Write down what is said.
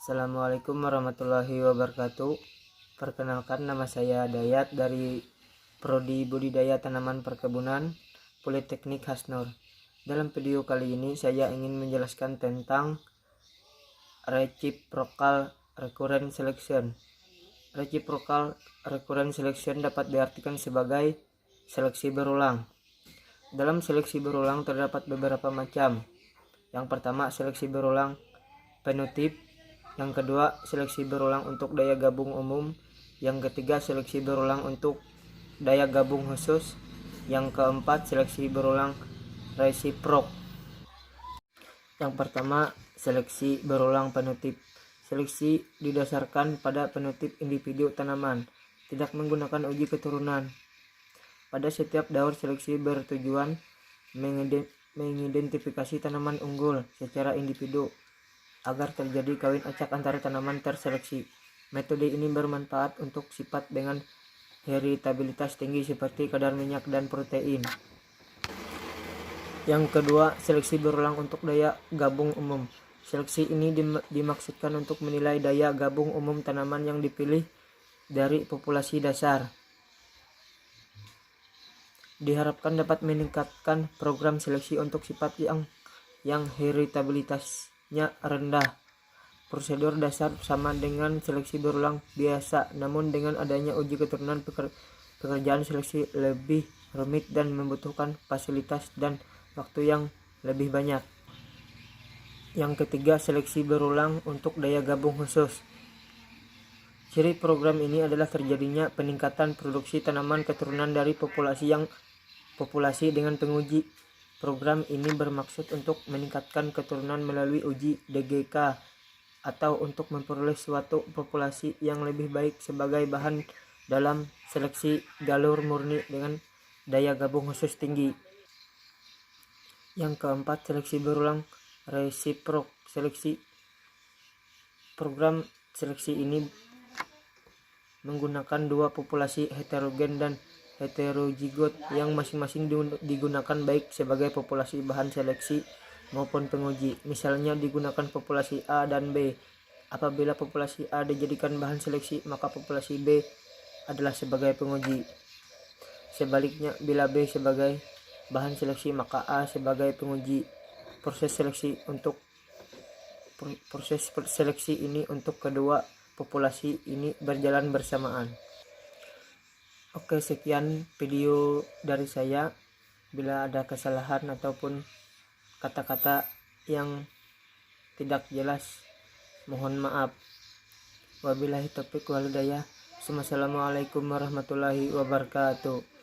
Assalamualaikum warahmatullahi wabarakatuh. Perkenalkan, nama saya Dayat dari Prodi Budidaya Tanaman Perkebunan Politeknik Hasnur. Dalam video kali ini saya ingin menjelaskan tentang reciprocal recurrent selection. Reciprocal recurrent selection dapat diartikan sebagai seleksi berulang. Dalam seleksi berulang terdapat beberapa macam. Yang pertama, seleksi berulang penutip. Yang kedua, seleksi berulang untuk daya gabung umum. Yang ketiga, seleksi berulang untuk daya gabung khusus. Yang keempat, seleksi berulang resiprok. Yang pertama, seleksi berulang penutip. Seleksi didasarkan pada penutip individu tanaman, tidak menggunakan uji keturunan. Pada setiap daur, seleksi bertujuan mengidentifikasi tanaman unggul secara individu agar terjadi kawin acak antara tanaman terseleksi. Metode ini bermanfaat untuk sifat dengan heritabilitas tinggi seperti kadar minyak dan protein. Yang kedua, seleksi berulang untuk daya gabung umum. Seleksi ini dimaksudkan untuk menilai daya gabung umum tanaman yang dipilih dari populasi dasar. Diharapkan dapat meningkatkan program seleksi untuk sifat yang heritabilitasnya rendah. Prosedur dasar sama dengan seleksi berulang biasa, namun dengan adanya uji keturunan pekerjaan seleksi lebih rumit dan membutuhkan fasilitas dan waktu yang lebih banyak. Yang ketiga, seleksi berulang untuk daya gabung khusus. Ciri program ini adalah terjadinya peningkatan produksi tanaman keturunan dari populasi dengan penguji. Program ini bermaksud untuk meningkatkan keturunan melalui uji DGK atau untuk memperoleh suatu populasi yang lebih baik sebagai bahan dalam seleksi galur murni dengan daya gabung khusus tinggi. Yang keempat, seleksi berulang resiprok seleksi. Program seleksi ini menggunakan dua populasi heterogen dan heterozigot yang masing-masing digunakan baik sebagai populasi bahan seleksi maupun penguji. Misalnya digunakan populasi A dan B. Apabila populasi A dijadikan bahan seleksi, maka populasi B adalah sebagai penguji. Sebaliknya, bila B sebagai bahan seleksi, maka A sebagai penguji. Proses seleksi ini untuk kedua populasi ini berjalan bersamaan. Oke, sekian video dari saya. Bila ada kesalahan ataupun kata-kata yang tidak jelas, mohon maaf. Wabillahi taufiq wal hidayah. Wassalamualaikum warahmatullahi wabarakatuh.